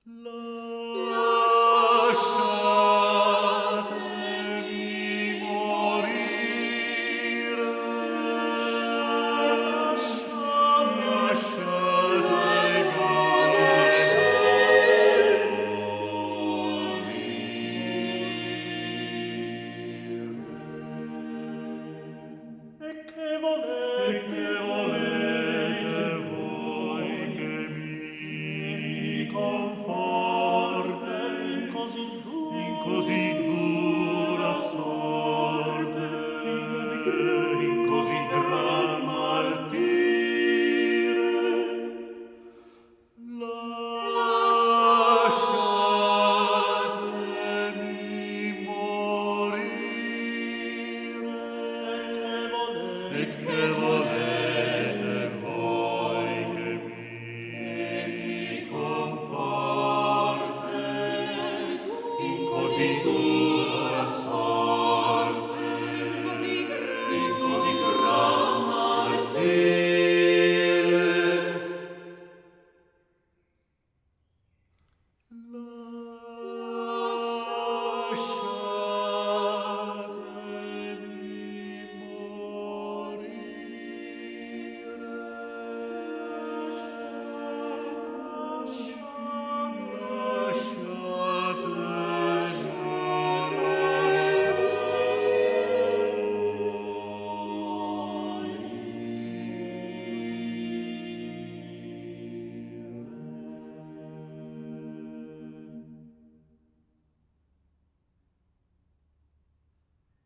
Lasciatemi morire. E che volete voi che mi conforte in così dura sorte, in così gran martire? Lasciatemi morire. E che volete voi che mi conforte in così dura